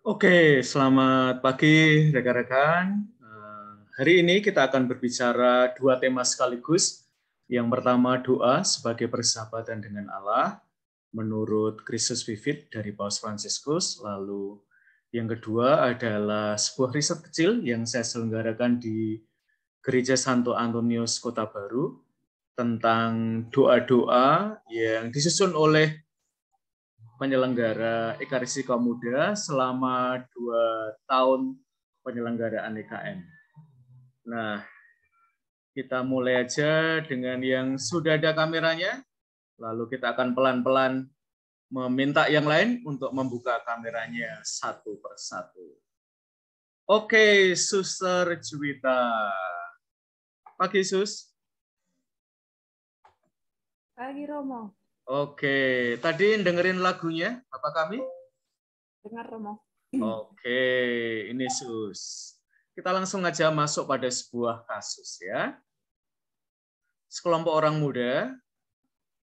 Oke, selamat pagi rekan-rekan. Hari ini kita akan berbicara dua tema sekaligus. Yang pertama doa sebagai persahabatan dengan Allah menurut Christus Vivit dari Paus Fransiskus. Lalu yang kedua adalah sebuah riset kecil yang saya selenggarakan di Gereja Santo Antonius Kota Baru tentang doa-doa yang disusun oleh penyelenggara Ekaristi Kaum Muda selama 2 tahun penyelenggaraan EKM. Nah, kita mulai aja dengan yang sudah ada kameranya, lalu kita akan pelan-pelan meminta yang lain untuk membuka kameranya satu persatu. Oke, Suster Juwita. Pagi, Sus. Pagi Romo. Oke, tadi dengerin lagunya Bapak kami? Dengar Romo. Oke, ini Sus. Kita langsung aja masuk pada sebuah kasus ya. Sekelompok orang muda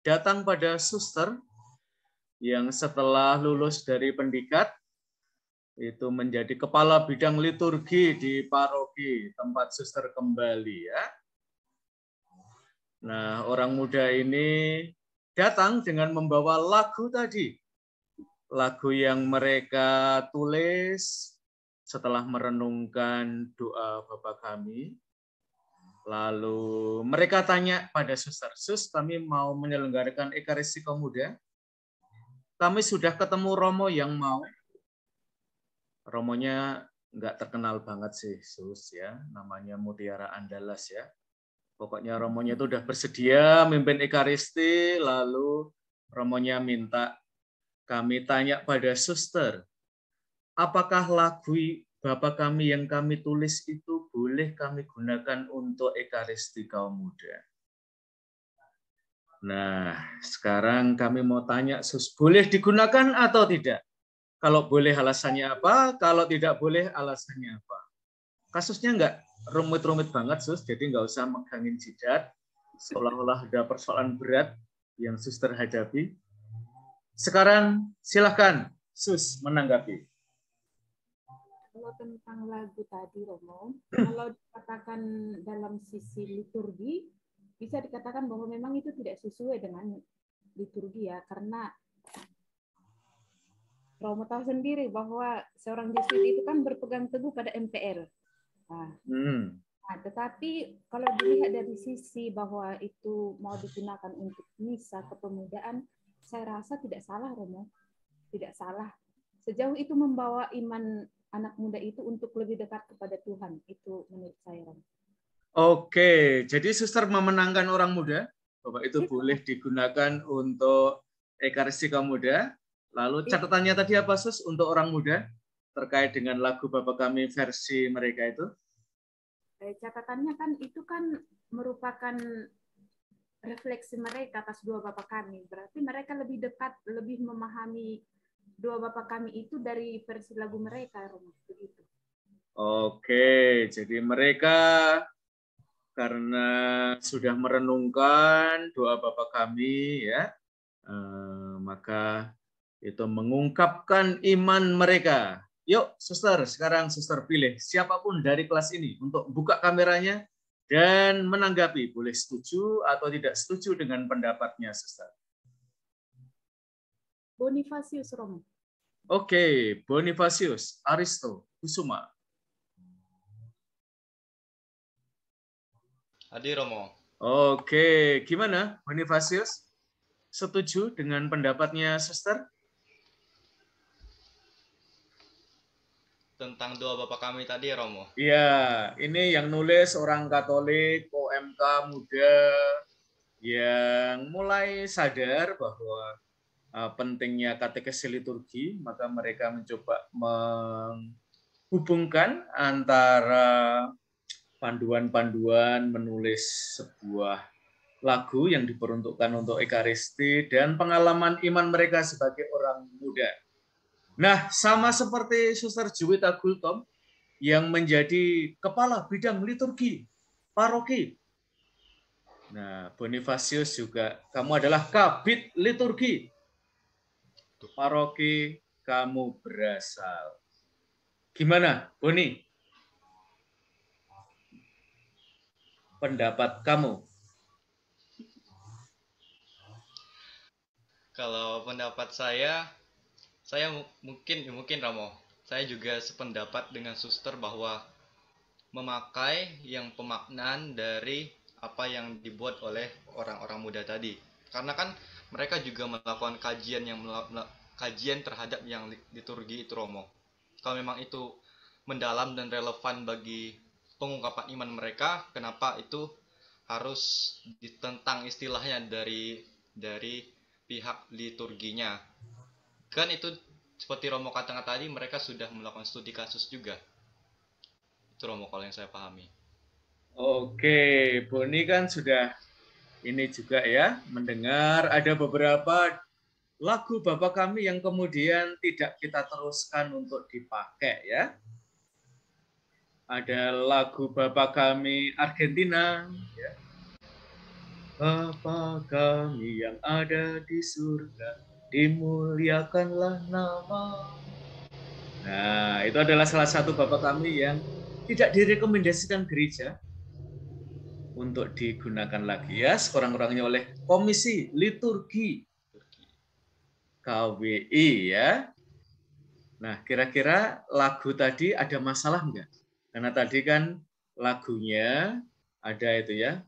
datang pada suster yang setelah lulus dari pendidikan itu menjadi kepala bidang liturgi di paroki tempat suster kembali ya. Nah, orang muda ini datang dengan membawa lagu tadi. Lagu yang mereka tulis setelah merenungkan doa Bapa kami. Lalu mereka tanya pada suster, Sus, kami mau menyelenggarakan Ekaristi Kaum Muda. Kami sudah ketemu Romo yang mau. Romonya nggak terkenal banget sih, Sus ya. Namanya Mutiara Andalas ya. Pokoknya Romonya itu udah bersedia memimpin Ekaristi, lalu Romonya minta kami tanya pada suster, apakah lagu Bapa kami yang kami tulis itu boleh kami gunakan untuk Ekaristi Kaum Muda? Nah, sekarang kami mau tanya, Sus, boleh digunakan atau tidak? Kalau boleh alasannya apa, kalau tidak boleh alasannya apa? Kasusnya nggak rumit-rumit banget, Sus, jadi nggak usah megangin jidat, seolah-olah ada persoalan berat yang Sus terhadapi. Sekarang silahkan, Sus, menanggapi. Kalau tentang lagu tadi Romo, kalau dikatakan dalam sisi liturgi, bisa dikatakan bahwa memang itu tidak sesuai dengan liturgi ya, karena Romo tahu sendiri bahwa seorang Yesuit itu kan berpegang teguh pada MPR. Nah, tetapi kalau dilihat dari sisi bahwa itu mau digunakan untuk misa kepemudaan, saya rasa tidak salah Romo, tidak salah. Sejauh itu membawa iman anak muda itu untuk lebih dekat kepada Tuhan, itu menurut saya Romo. Oke, jadi suster memenangkan orang muda, bahwa itu boleh digunakan untuk Ekaristi Kaum Muda. Lalu catatannya tadi apa, Sus, untuk orang muda terkait dengan lagu Bapa Kami versi mereka itu? Catatannya kan itu kan merupakan refleksi mereka atas dua Bapa Kami. Berarti mereka lebih dekat, lebih memahami dua Bapa Kami itu dari versi lagu mereka, Romo. Begitu. Oke, jadi mereka karena sudah merenungkan doa Bapa Kami ya, maka itu mengungkapkan iman mereka. Yuk, suster, sekarang suster pilih siapapun dari kelas ini untuk buka kameranya dan menanggapi, boleh setuju atau tidak setuju dengan pendapatnya, suster. Bonifasius Romo. Oke, Bonifasius, Aristo, Kusuma. Adi Romo. Oke, gimana Bonifasius? Setuju dengan pendapatnya, suster? Tentang doa Bapak kami tadi ya Romo. Iya, ini yang nulis orang Katolik, OMK muda yang mulai sadar bahwa pentingnya katekesi liturgi, maka mereka mencoba menghubungkan antara panduan-panduan menulis sebuah lagu yang diperuntukkan untuk Ekaristi dan pengalaman iman mereka sebagai orang muda. Nah, sama seperti Suster Juwita Gultom yang menjadi kepala bidang liturgi paroki. Nah, Bonifasius juga, kamu adalah kabid liturgi paroki kamu berasal. Gimana, Boni? Pendapat kamu? Kalau pendapat saya mungkin Ramo. Saya juga sependapat dengan suster bahwa memakai yang pemaknaan dari apa yang dibuat oleh orang-orang muda tadi. Karena kan mereka juga melakukan kajian terhadap yang liturgi itu, Romo. Kalau memang itu mendalam dan relevan bagi pengungkapan iman mereka, kenapa itu harus ditentang istilahnya dari pihak liturginya? Kan itu seperti Romo katakan tadi, mereka sudah melakukan studi kasus juga. Itu Romo kalau yang saya pahami. Oke, Boni kan sudah ini juga ya, mendengar ada beberapa lagu Bapak kami yang kemudian tidak kita teruskan untuk dipakai ya. Ada lagu Bapak kami Argentina ya. Bapa kami yang ada di surga, dimuliakanlah nama. Nah, itu adalah salah satu Bapak kami yang tidak direkomendasikan gereja untuk digunakan lagi ya, sekurang-kurangnya oleh Komisi Liturgi KWI ya. Nah, kira-kira lagu tadi ada masalah enggak? Karena tadi kan lagunya ada itu ya,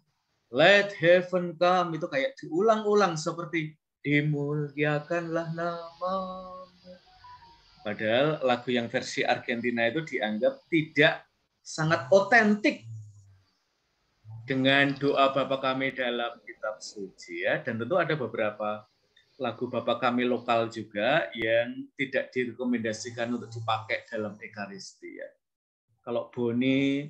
Let Heaven Come, itu kayak diulang-ulang seperti dimuliakanlah namamu. Padahal lagu yang versi Argentina itu dianggap tidak sangat otentik dengan doa Bapa kami dalam kitab suci ya. Dan tentu ada beberapa lagu Bapa kami lokal juga yang tidak direkomendasikan untuk dipakai dalam Ekaristi ya. Kalau Boni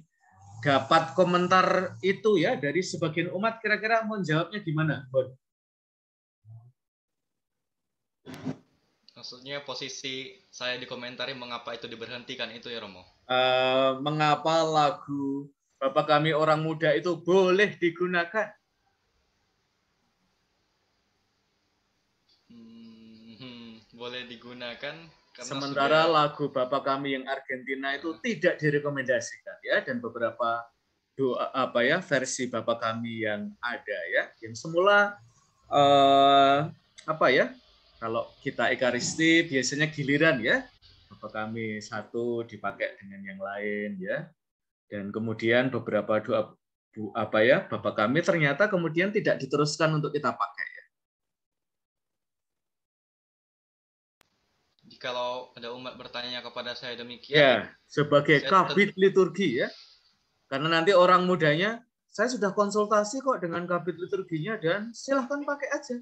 dapat komentar itu ya dari sebagian umat, kira-kira mau jawabnya gimana, Bon? Maksudnya posisi saya dikomentari mengapa itu diberhentikan itu ya, Romo? Mengapa lagu Bapak kami orang muda itu boleh digunakan? Boleh digunakan karena Sementara sudah lagu Bapak kami yang Argentina itu tidak direkomendasikan ya, dan beberapa doa apa ya versi Bapak kami yang ada ya, yang semula apa ya, kalau kita Ekaristi biasanya giliran ya, Bapak kami satu dipakai dengan yang lain ya, dan kemudian beberapa doa apa ya Bapak kami ternyata kemudian tidak diteruskan untuk kita pakai. Jikalau ada umat bertanya kepada saya demikian, ya sebagai kabit liturgi ya, karena nanti orang mudanya, saya sudah konsultasi kok dengan kabit liturginya dan silahkan pakai aja.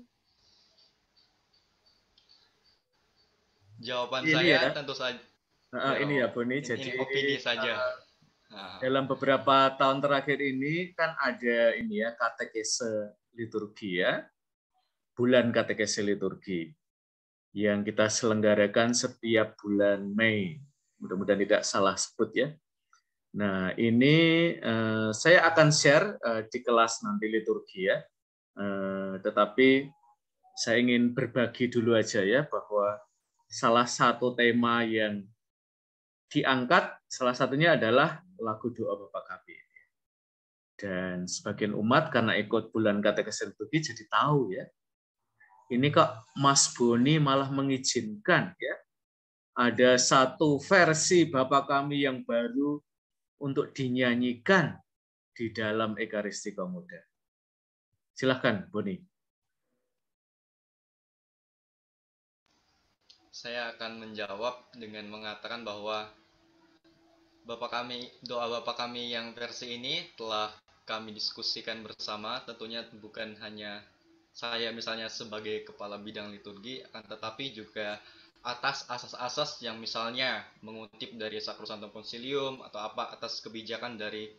Jawaban ini saya ya, tentu saja. Ini ya Boni, jadi ini opini saja. Dalam beberapa tahun terakhir ini kan ada ini ya katekese liturgi ya, bulan katekese liturgi yang kita selenggarakan setiap bulan Mei. Mudah-mudahan tidak salah sebut ya. Nah, ini saya akan share di kelas nanti liturgi ya. Tetapi saya ingin berbagi dulu aja ya, bahwa salah satu tema yang diangkat, salah satunya adalah lagu doa Bapa Kami. Dan sebagian umat karena ikut bulan katekese liturgi jadi tahu ya, ini kok Mas Boni malah mengizinkan ya, ada satu versi Bapa Kami yang baru untuk dinyanyikan di dalam Ekaristi Komuda. Silahkan, Boni. Saya akan menjawab dengan mengatakan bahwa doa Bapak kami yang versi ini telah kami diskusikan bersama, tentunya bukan hanya saya misalnya sebagai kepala bidang liturgi, akan tetapi juga atas asas-asas yang misalnya mengutip dari Sakrosanctum Concilium atau apa atas kebijakan dari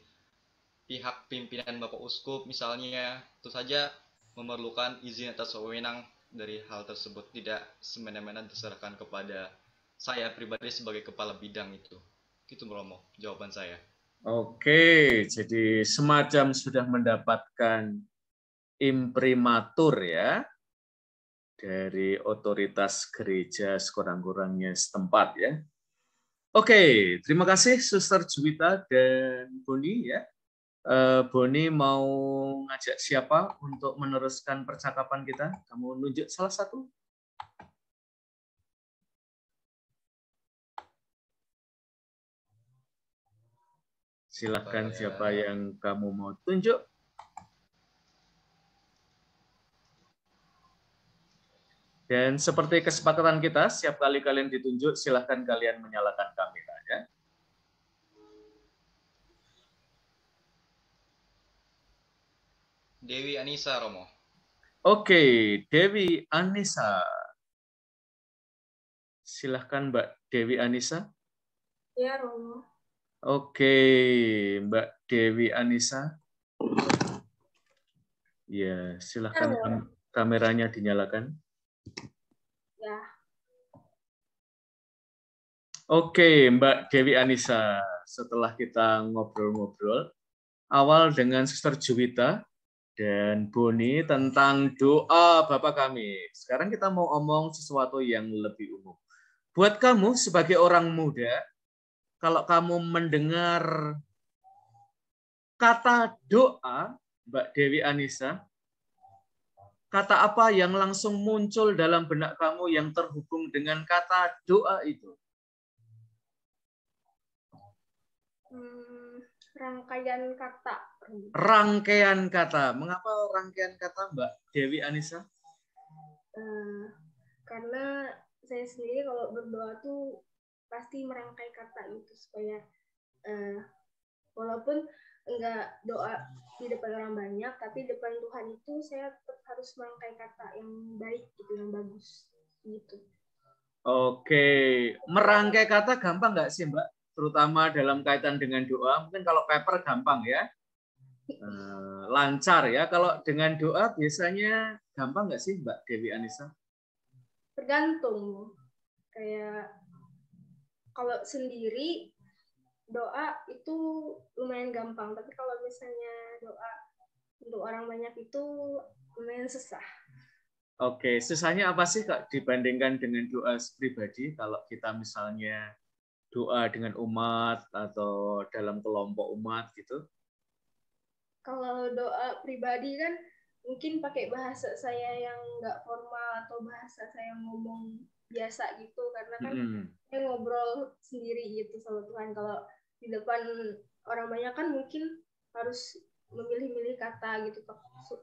pihak pimpinan Bapak Uskup misalnya, itu saja memerlukan izin atas wewenang dari hal tersebut, tidak semena-mena diserahkan kepada saya pribadi sebagai kepala bidang itu. Gitu Romo, jawaban saya. Oke, jadi semacam sudah mendapatkan imprimatur ya dari otoritas gereja sekurang-kurangnya setempat ya. Oke, terima kasih Suster Juwita dan Boni ya. Boni mau ngajak siapa untuk meneruskan percakapan kita? Kamu nunjuk salah satu? Silahkan siapa yang kamu mau tunjuk. Dan seperti kesepakatan kita, setiap kali kalian ditunjuk, silahkan kalian menyalakan kamera ya. Dewi Anissa, Romo. Oke, Dewi Anissa. Silahkan Mbak Dewi Anissa. Ya, Romo. Oke, Mbak Dewi Anissa. Ya, silahkan kameranya dinyalakan. Ya. Oke, Mbak Dewi Anissa. Setelah kita ngobrol-ngobrol, awal dengan Suster Juwita dan Boni tentang doa Bapa Kami. Sekarang kita mau omong sesuatu yang lebih umum. Buat kamu sebagai orang muda, kalau kamu mendengar kata doa, Mbak Dewi Anissa, kata apa yang langsung muncul dalam benak kamu yang terhubung dengan kata doa itu? Rangkaian kata. Rangkaian kata. Mengapa rangkaian kata, Mbak Dewi Anissa? Karena saya sendiri kalau berdoa tuh pasti merangkai kata gitu supaya walaupun enggak doa di depan orang banyak, tapi depan Tuhan itu saya tetap harus merangkai kata yang baik gitu, yang bagus gitu. Oke, merangkai kata gampang nggak sih, Mbak? Terutama dalam kaitan dengan doa, mungkin kalau paper gampang ya, lancar ya. Kalau dengan doa biasanya gampang nggak sih, Mbak Dewi Anissa? Tergantung. Kayak kalau sendiri doa itu lumayan gampang, tapi kalau misalnya doa untuk orang banyak itu lumayan susah. Oke, susahnya apa sih Kak dibandingkan dengan doa pribadi? Kalau kita misalnya doa dengan umat atau dalam kelompok umat gitu? Kalau doa pribadi kan mungkin pakai bahasa saya yang nggak formal atau bahasa saya ngomong biasa gitu, karena kan saya ngobrol sendiri gitu sama Tuhan. Kalau di depan orang banyak kan mungkin harus memilih-milih kata gitu,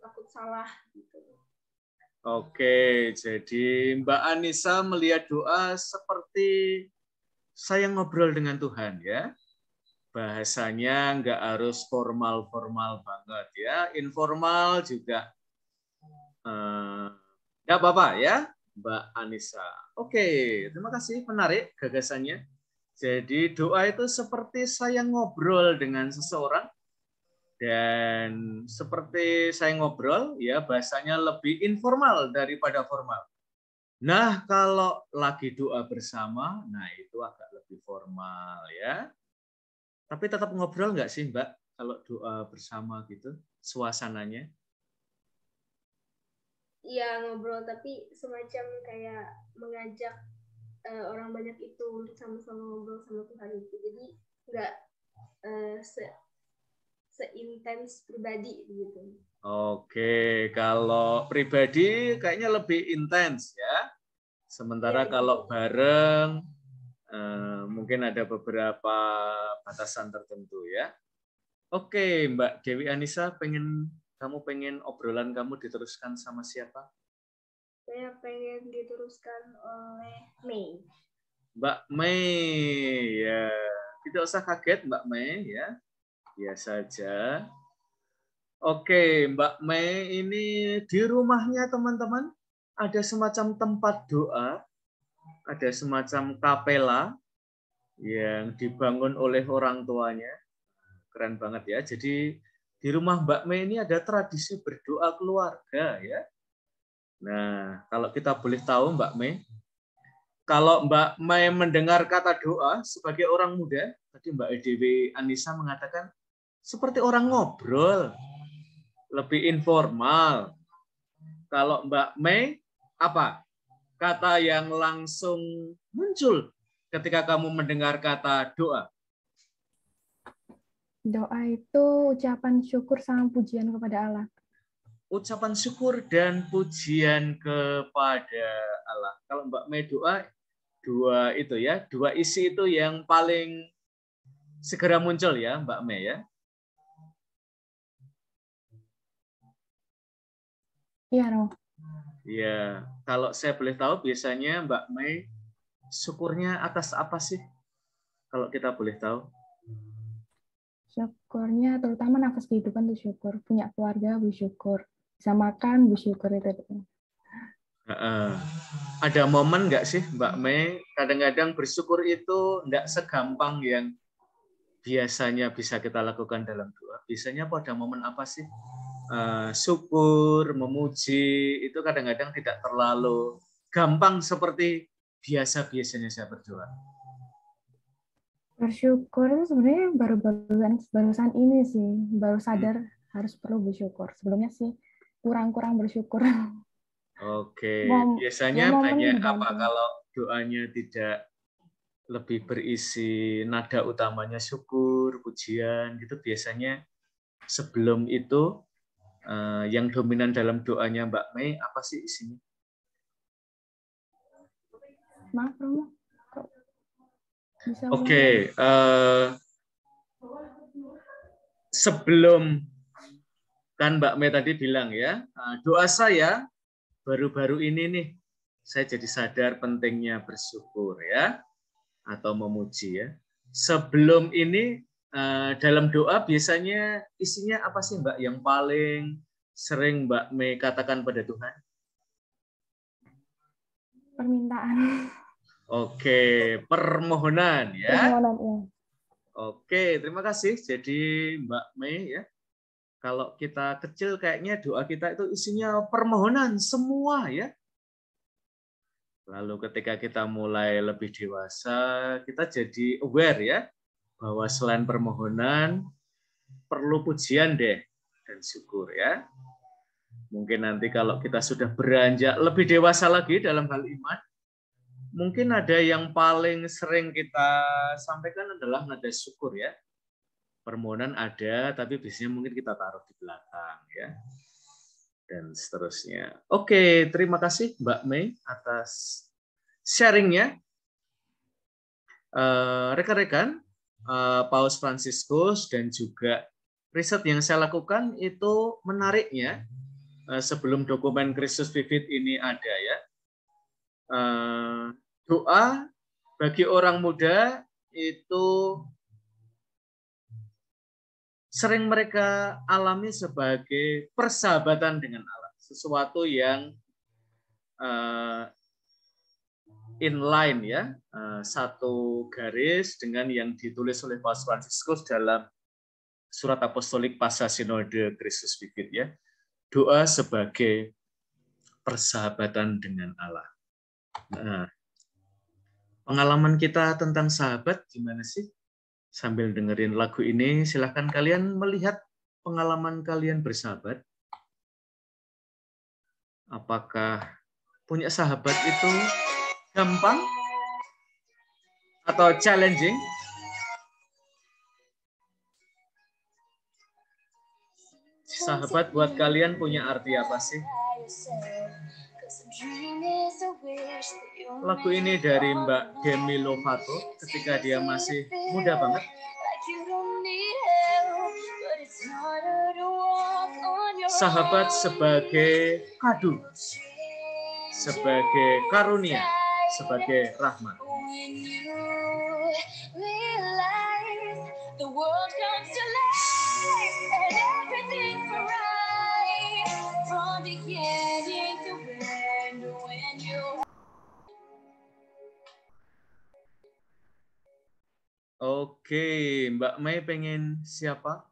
takut salah gitu. Oke, jadi Mbak Anissa melihat doa seperti saya ngobrol dengan Tuhan ya. Bahasanya nggak harus formal-formal banget ya, informal juga nggak apa-apa ya, Mbak Anissa. Oke, terima kasih, menarik gagasannya. Jadi doa itu seperti saya ngobrol dengan seseorang, dan seperti saya ngobrol, ya bahasanya lebih informal daripada formal. Nah, kalau lagi doa bersama, nah itu agak lebih formal ya. Tapi tetap ngobrol nggak sih, Mbak, kalau doa bersama gitu, suasananya? Iya, ngobrol, tapi semacam kayak mengajak orang banyak itu untuk sama-sama ngobrol sama Tuhan itu. Jadi nggak seintens pribadi gitu. Oke, kalau pribadi kayaknya lebih intens ya. Sementara kalau bareng mungkin ada beberapa batasan tertentu ya. Oke, Mbak Dewi Anissa, kamu pengen obrolan kamu diteruskan sama siapa? Saya pengen diteruskan oleh Mei. Mbak Mei, ya. Tidak usah kaget Mbak Mei ya. Biasa saja. Oke, Mbak Mei ini di rumahnya teman-teman ada semacam tempat doa, ada semacam kapela yang dibangun oleh orang tuanya. Keren banget ya. Jadi di rumah Mbak Mei ini ada tradisi berdoa keluarga ya. Nah, kalau kita boleh tahu Mbak Mei, kalau Mbak Mei mendengar kata doa sebagai orang muda, tadi Mbak Dewi Anissa mengatakan seperti orang ngobrol, lebih informal. Kalau Mbak Mei, apa kata yang langsung muncul ketika kamu mendengar kata doa? Doa itu ucapan syukur sama pujian kepada Allah. Ucapan syukur dan pujian kepada Allah. Kalau Mbak Mei doa, dua itu ya, dua isi itu yang paling segera muncul ya Mbak Mei ya. Iya, Roh. Iya, kalau saya boleh tahu biasanya Mbak Mei syukurnya atas apa sih? Kalau kita boleh tahu. Syukurnya terutama nafas kehidupan tuh syukur. Punya keluarga bersyukur. Bisa makan bersyukur itu. Ada momen nggak sih Mbak Mei? Kadang-kadang bersyukur itu nggak segampang yang biasanya bisa kita lakukan dalam doa. Biasanya pada momen apa sih? Syukur, memuji, itu kadang-kadang tidak terlalu gampang seperti biasa-biasanya saya berdoa. Bersyukur itu sebenarnya barusan ini sih, baru sadar harus perlu bersyukur. Sebelumnya sih kurang bersyukur. Oke, biasanya banyak apa kalau doanya tidak lebih berisi nada utamanya syukur, pujian gitu, biasanya sebelum itu yang dominan dalam doanya Mbak Mei apa sih isinya? Maaf, Romo. Oke, sebelum kan Mbak Mei tadi bilang ya, doa saya baru-baru ini nih, saya jadi sadar pentingnya bersyukur ya, atau memuji ya. Sebelum ini dalam doa biasanya isinya apa sih Mbak yang paling sering Mbak Mei katakan pada Tuhan? Permintaan. Oke, permohonan ya. Permohonan, ya. Oke, terima kasih. Jadi Mbak Mei ya, kalau kita kecil kayaknya doa kita itu isinya permohonan semua ya. Lalu ketika kita mulai lebih dewasa, kita jadi aware ya, bahwa selain permohonan, perlu pujian deh dan syukur ya. Mungkin nanti kalau kita sudah beranjak lebih dewasa lagi dalam hal iman, mungkin ada yang paling sering kita sampaikan adalah nada syukur ya. Permohonan ada, tapi biasanya mungkin kita taruh di belakang ya. Dan seterusnya. Oke, terima kasih Mbak Mei atas sharingnya. Rekan-rekan, Paus Fransiskus dan juga riset yang saya lakukan itu menariknya sebelum dokumen Christus Vivit ini ada ya. Doa bagi orang muda itu sering mereka alami sebagai persahabatan dengan Allah, sesuatu yang inline ya, satu garis dengan yang ditulis oleh Paus Fransiskus dalam surat apostolik Pasca Sinode Christus Vivit ya. Doa sebagai persahabatan dengan Allah. Nah, pengalaman kita tentang sahabat gimana sih? Sambil dengerin lagu ini, silahkan kalian melihat pengalaman kalian bersahabat. Apakah punya sahabat itu gampang atau challenging? Sahabat buat kalian punya arti apa sih? Lagu ini dari Mbak Demi Lovato ketika dia masih muda banget. Sahabat sebagai kado, sebagai karunia, sebagai rahmat. Oke, Mbak Mei pengen siapa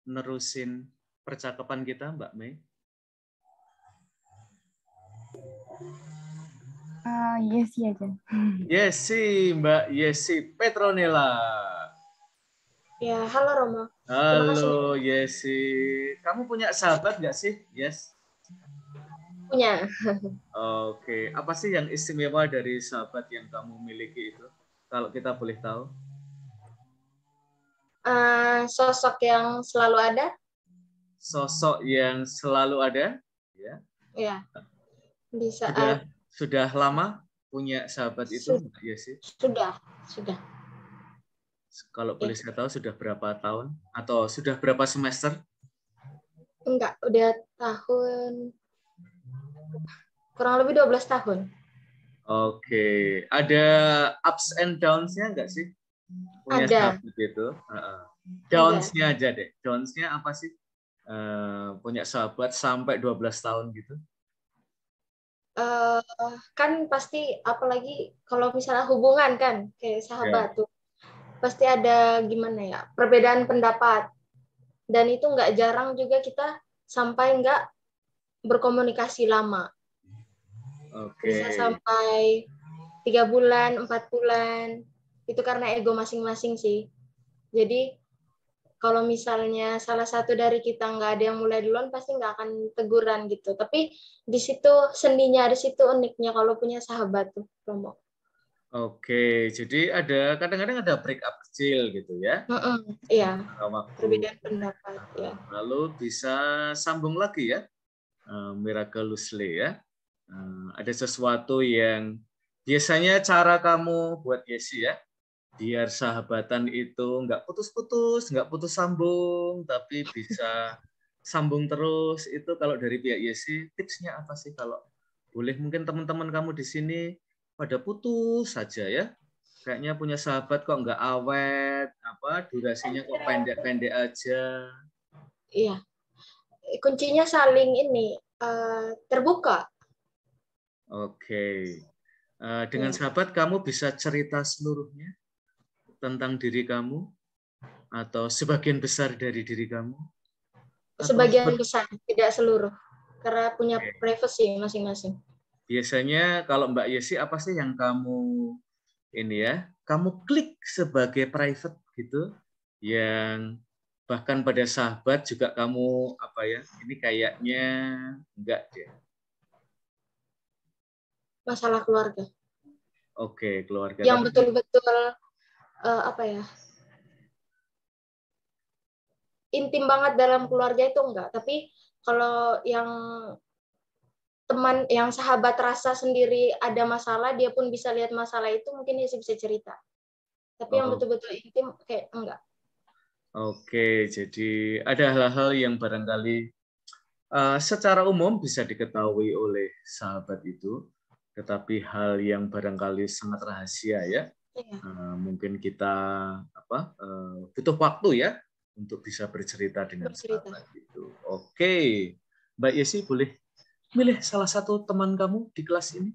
nerusin percakapan kita, Mbak Mei? Yesi aja. Yesi, Mbak Yesi Petronella. Ya, halo Romo. Halo Yesi. Kamu punya sahabat nggak sih? Yes. Punya. Oke, apa sih yang istimewa dari sahabat yang kamu miliki itu? Kalau kita boleh tahu. Sosok yang selalu ada. Sosok yang selalu ada, ya. Ya. Di saat sudah lama punya sahabat itu, Mbak Yesi? Sudah. Kalau boleh saya tahu sudah berapa tahun atau sudah berapa semester? Enggak, udah kurang lebih 12 tahun. Oke, ada ups and downs-nya enggak sih? Punya ada. sahabat itu. Downs-nya aja deh. Downs-nya apa sih? Punya sahabat sampai 12 tahun gitu. Kan pasti, apalagi kalau misalnya hubungan kan, kayak sahabat tuh. Pasti ada gimana ya, perbedaan pendapat. Dan itu nggak jarang juga kita sampai nggak berkomunikasi lama. Bisa sampai 3 bulan, 4 bulan. Itu karena ego masing-masing sih. Jadi kalau misalnya salah satu dari kita nggak ada yang mulai duluan, pasti nggak akan teguran gitu. Tapi di situ sendinya, di situ uniknya kalau punya sahabat tuh, Romo. Oke, jadi kadang-kadang ada break up kecil gitu ya. Iya. Perbedaan pendapat ya. Lalu bisa sambung lagi ya, miraculously ya. Ada sesuatu yang biasanya cara kamu buat Yesi ya, biar sahabatan itu nggak putus-putus, nggak putus sambung, tapi bisa sambung terus. Itu kalau dari pihak Yesi, tipsnya apa sih? Kalau boleh mungkin teman-teman kamu di sini pada putus saja ya, kayaknya punya sahabat kok nggak awet, durasinya kok pendek-pendek aja. Iya, kuncinya saling terbuka. Oke. Dengan sahabat kamu bisa cerita seluruhnya tentang diri kamu atau sebagian besar dari diri kamu? Sebagian besar, tidak seluruh. Karena punya privasi masing-masing. Biasanya kalau Mbak Yesi apa sih yang kamu kamu klik sebagai private gitu, yang bahkan pada sahabat juga kamu ini kayaknya enggak deh. Masalah keluarga. Oke, keluarga. Yang betul-betul intim banget dalam keluarga itu enggak. Tapi kalau yang teman, yang sahabat rasa sendiri ada masalah, dia pun bisa lihat masalah itu, mungkin dia bisa cerita. Tapi yang betul-betul intim kayak enggak. Oke, jadi ada hal-hal yang barangkali secara umum bisa diketahui oleh sahabat itu, tetapi hal yang barangkali sangat rahasia ya. Mungkin kita butuh waktu ya untuk bisa bercerita dengan sahabat itu. Oke, Mbak Yesi boleh milih salah satu teman kamu di kelas ini,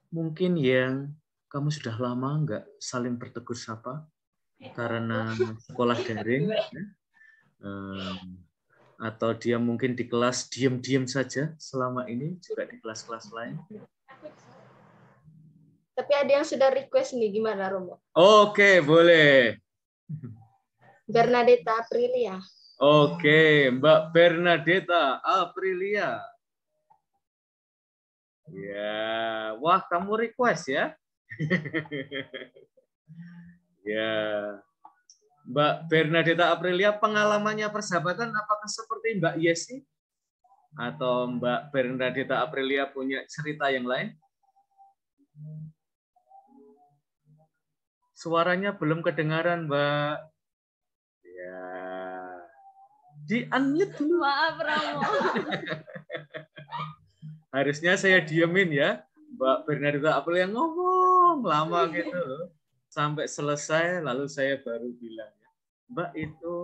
mungkin yang kamu sudah lama nggak saling bertegur sapa karena sekolah daring, atau dia mungkin di kelas diam-diam saja selama ini juga di kelas-kelas lain. Tapi ada yang sudah request nih, gimana Romo? Oke, boleh. Bernadetta Aprilia. Oke, Mbak Bernadetta Aprilia. Ya, wah kamu request ya? Ya, Mbak Bernadetta Aprilia, pengalamannya persahabatan apakah seperti Mbak Yesi? Atau Mbak Bernadetta Aprilia punya cerita yang lain? Suaranya belum kedengaran, Mbak. Ya, di-unmute dulu. Maaf, Romo. Harusnya saya diemin ya, Mbak Bernadetta Aprilia ngomong lama gitu sampai selesai, lalu saya baru bilang ya, Mbak itu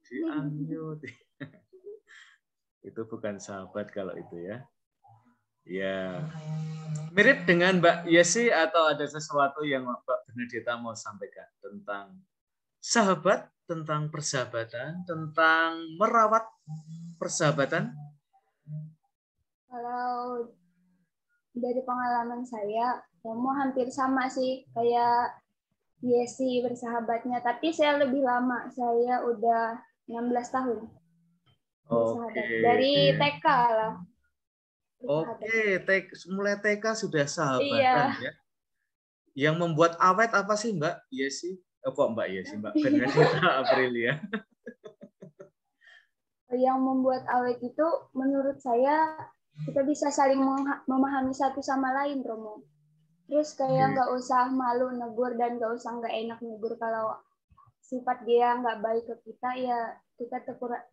di-unmute. Itu bukan sahabat kalau itu ya. Ya, mirip dengan Mbak Yesi atau ada sesuatu yang Mbak Bernadetta mau sampaikan tentang sahabat, tentang persahabatan, tentang merawat persahabatan? Kalau dari pengalaman saya, Romo hampir sama sih kayak Yesi bersahabatnya, tapi saya lebih lama. Saya udah 16 tahun. Oke. Dari TK lah. Oke, mulai TK sudah sahabatan iya. ya. Yang membuat awet apa sih, Mbak? Iya sih. Kok Mbak iya sih, Mbak Bernadita Aprilia. Yang membuat awet itu menurut saya kita bisa saling memahami satu sama lain, Romo. Terus kayak nggak usah malu negur dan nggak usah nggak enak negur kalau sifat dia nggak baik ke kita, ya kita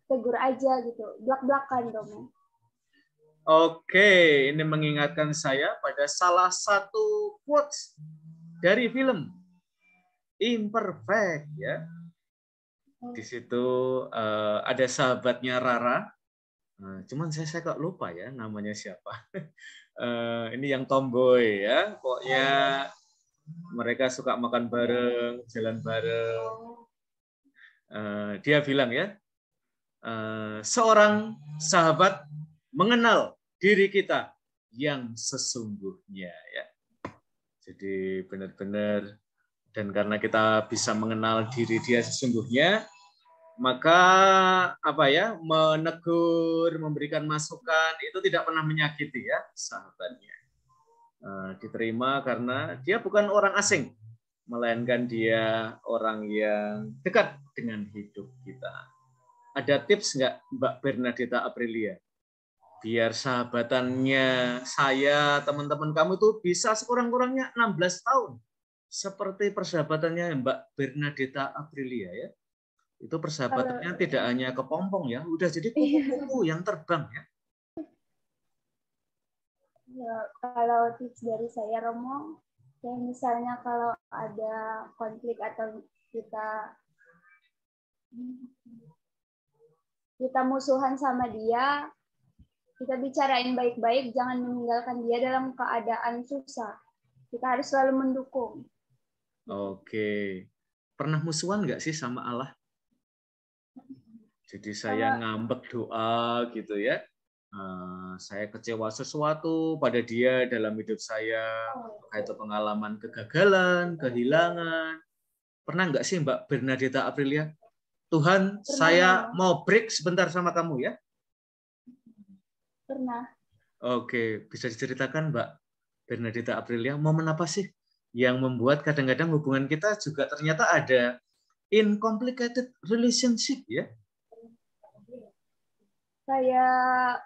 tegur aja gitu, blak-blakan, Romo. Oke, ini mengingatkan saya pada salah satu quotes dari film Imperfect, ya. Di situ ada sahabatnya Rara. Cuman saya kok lupa ya namanya siapa. Ini yang tomboy ya. Pokoknya mereka suka makan bareng, jalan bareng. Dia bilang ya, seorang sahabat mengenal diri kita yang sesungguhnya ya. Jadi benar-benar, dan karena kita bisa mengenal diri dia sesungguhnya, maka menegur, memberikan masukan itu tidak pernah menyakiti ya sahabatnya. Diterima karena dia bukan orang asing, melainkan dia orang yang dekat dengan hidup kita. Ada tips nggak Mbak Bernadita Aprilia? Biar sahabatannya saya, teman-teman kamu tuh bisa sekurang-kurangnya 16 tahun. Seperti persahabatannya Mbak Bernadita Aprilia ya. Itu persahabatannya tidak hanya kepompong ya, udah jadi kupu-kupu yang terbang ya. Ya, kalau tips dari saya, Romo, kayak misalnya kalau ada konflik atau kita musuhan sama dia, kita bicarain baik-baik, jangan meninggalkan dia dalam keadaan susah. Kita harus selalu mendukung. Oke. Pernah musuhan nggak sih sama Allah? Jadi saya ngambek doa gitu ya. Saya kecewa sesuatu pada dia dalam hidup saya, kayak pengalaman kegagalan, kehilangan. Pernah nggak sih Mbak Bernadita Aprilia? Tuhan, saya mau break sebentar sama kamu ya. Pernah. Oke, bisa diceritakan Mbak Bernadita Aprilia, momen apa sih yang membuat kadang-kadang hubungan kita juga ternyata ada incomplicated relationship ya? Saya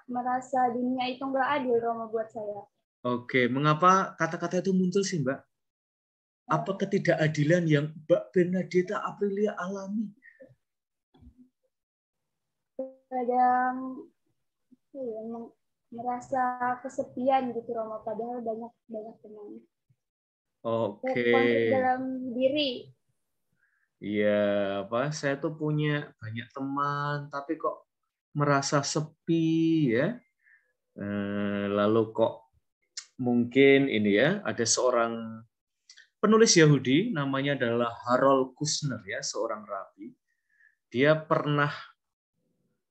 merasa dunia itu nggak adil, Romo, buat saya. Oke, mengapa kata-kata itu muncul sih, Mbak? Apa ketidakadilan yang Mbak Bernadita Aprilia alami? Kadang merasa kesepian gitu, Romo, padahal banyak teman. Oke. Konflik dalam diri. Iya, saya tuh punya banyak teman, tapi kok merasa sepi ya. Lalu kok mungkin ini ya, ada seorang penulis Yahudi namanya adalah Harold Kushner ya, seorang rabi. Dia pernah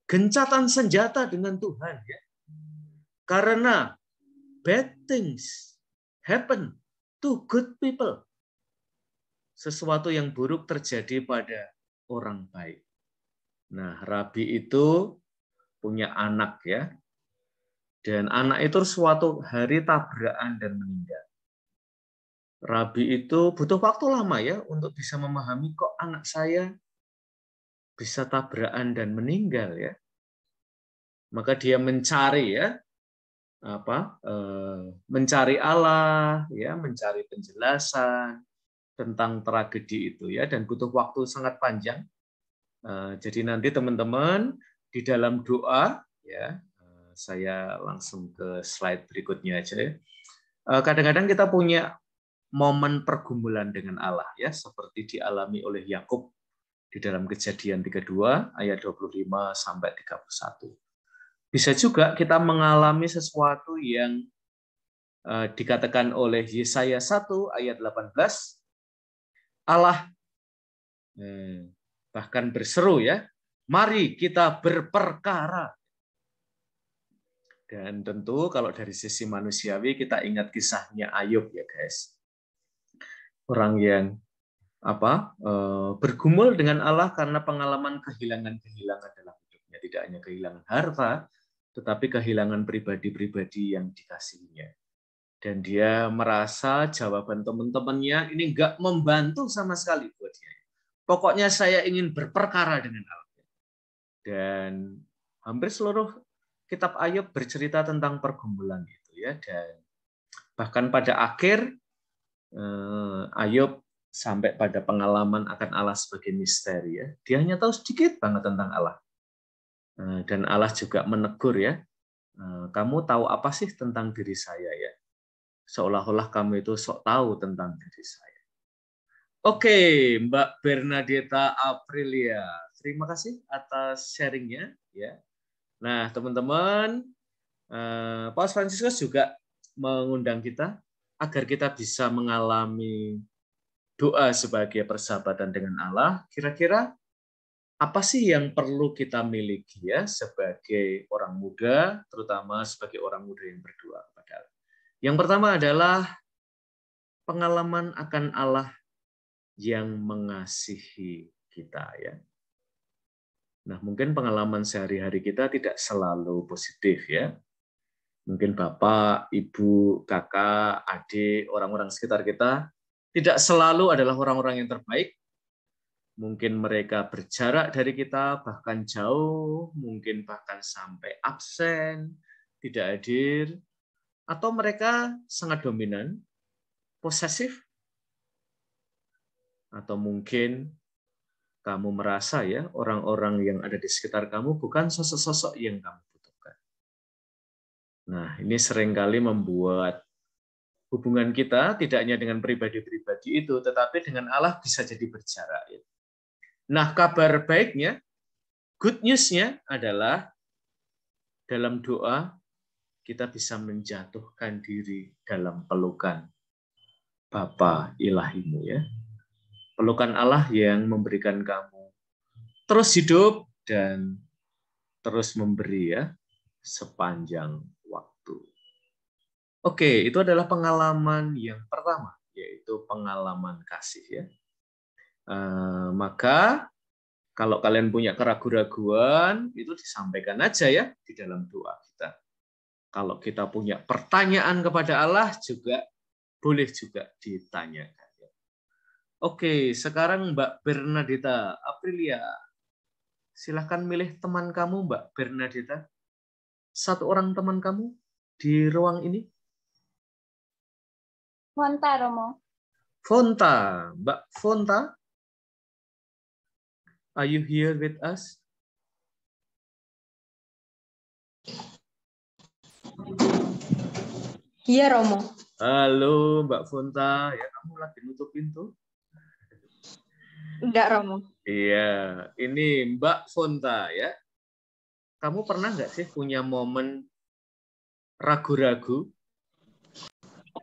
gencatan senjata dengan Tuhan ya. Karena bad things happen to good people. Sesuatu yang buruk terjadi pada orang baik. Nah, rabi itu punya anak ya. Dan anak itu suatu hari tabrakan dan meninggal. Rabi itu butuh waktu lama ya untuk bisa memahami kok anak saya bisa tabrakan dan meninggal ya. Maka dia mencari ya, mencari Allah ya, mencari penjelasan tentang tragedi itu ya, dan butuh waktu sangat panjang. Jadi nanti teman-teman di dalam doa ya, saya langsung ke slide berikutnya aja ya. Kadang-kadang kita punya momen pergumulan dengan Allah ya, seperti dialami oleh Yakub di dalam Kejadian 32 ayat 25 sampai 31. Bisa juga kita mengalami sesuatu yang dikatakan oleh Yesaya 1 ayat 18. Allah bahkan berseru ya, mari kita berperkara. Dan tentu kalau dari sisi manusiawi kita ingat kisahnya Ayub ya guys. Orang yang bergumul dengan Allah karena pengalaman kehilangan-kehilangan dalam hidupnya. Tidak hanya kehilangan harta, tetapi kehilangan pribadi-pribadi yang dikasihinya. Dan dia merasa jawaban teman-temannya ini nggak membantu sama sekali buat dia. Pokoknya saya ingin berperkara dengan Allah. Dan hampir seluruh kitab Ayub bercerita tentang pergumulan itu ya. Dan bahkan pada akhir Ayub sampai pada pengalaman akan Allah sebagai misteri ya. Dia hanya tahu sedikit banget tentang Allah. Dan Allah juga menegur ya. Kamu tahu apa sih tentang diri saya ya? Seolah-olah kamu itu sok tahu tentang diri saya. Oke, Mbak Bernadetta Aprilia, terima kasih atas sharingnya. Ya. Nah, teman-teman, Paus Fransiskus juga mengundang kita agar kita bisa mengalami doa sebagai persahabatan dengan Allah. Kira-kira apa sih yang perlu kita miliki ya sebagai orang muda, terutama sebagai orang muda yang berdoa kepada Allah? Yang pertama adalah pengalaman akan Allah yang mengasihi kita ya. Nah, mungkin pengalaman sehari-hari kita tidak selalu positif ya. Mungkin bapak, ibu, kakak, adik, orang-orang sekitar kita tidak selalu adalah orang-orang yang terbaik. Mungkin mereka berjarak dari kita, bahkan jauh, mungkin bahkan sampai absen, tidak hadir, atau mereka sangat dominan, posesif, atau mungkin kamu merasa ya orang-orang yang ada di sekitar kamu bukan sosok-sosok yang kamu butuhkan. Nah, ini seringkali membuat hubungan kita tidak hanya dengan pribadi-pribadi itu, tetapi dengan Allah bisa jadi berjarak. Nah, kabar baiknya, good news-nya adalah dalam doa kita bisa menjatuhkan diri dalam pelukan Bapa ilahimu ya. Pelukan Allah yang memberikan kamu terus hidup dan terus memberi ya sepanjang waktu. Oke, itu adalah pengalaman yang pertama, yaitu pengalaman kasih ya. Maka kalau kalian punya keraguan-raguan, itu disampaikan aja ya di dalam doa kita. Kalau kita punya pertanyaan kepada Allah juga boleh juga ditanyakan. Oke, sekarang Mbak Bernadetta Aprilia. Silahkan milih teman kamu, Mbak Bernadetta. Satu orang teman kamu di ruang ini. Fonta, Romo. Fonta. Mbak Fonta. Are you here with us? Iya, Romo. Halo, Mbak Fonta. Ya, kamu lagi nutup pintu? Enggak, Romo. Iya, ini Mbak Fonta ya. Kamu pernah nggak sih punya momen ragu-ragu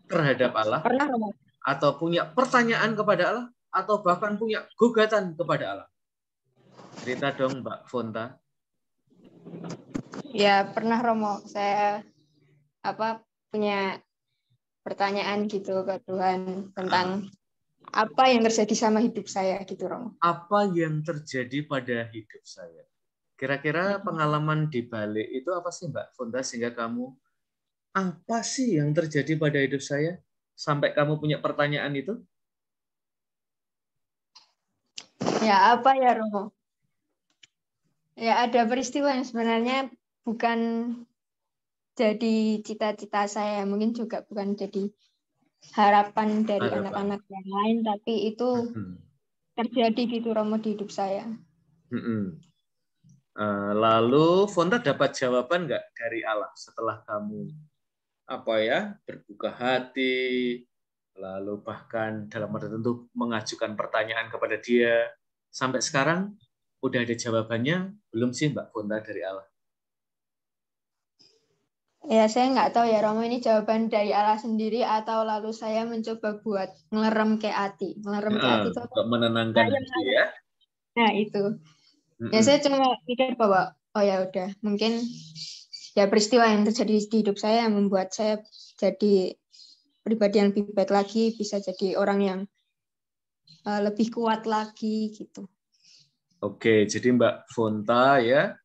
terhadap Allah? Pernah, Romo. Atau punya pertanyaan kepada Allah? Atau bahkan punya gugatan kepada Allah? Cerita dong, Mbak Fonta. Ya, pernah, Romo. Saya punya pertanyaan gitu ke Tuhan tentang apa yang terjadi sama hidup saya gitu, Romo. Apa yang terjadi pada hidup saya? Kira-kira pengalaman di balik itu apa sih, Mbak Fonta, sehingga kamu apa sih yang terjadi pada hidup saya sampai kamu punya pertanyaan itu? Ya, apa ya, Romo? Ya, ada peristiwa yang sebenarnya bukan jadi cita-cita saya, mungkin juga bukan jadi harapan dari anak-anak yang lain, tapi itu terjadi gitu, Romo, di hidup saya. Lalu Fonta dapat jawaban nggak dari Allah setelah kamu berbuka hati, lalu bahkan dalam arti tertentu mengajukan pertanyaan kepada Dia? Sampai sekarang udah ada jawabannya belum sih, Mbak Fonta, dari Allah? Ya, saya nggak tahu ya, Romo, ini jawaban dari Allah sendiri atau lalu saya mencoba buat ngelerem ke hati. Ngelerem ke hati itu menenangkan hati ya. Nah, itu. Ya, saya cuma pikir bahwa oh ya udah, mungkin ya peristiwa yang terjadi di hidup saya yang membuat saya jadi pribadi yang lebih baik lagi, bisa jadi orang yang lebih kuat lagi gitu. Oke, jadi Mbak Fonta ya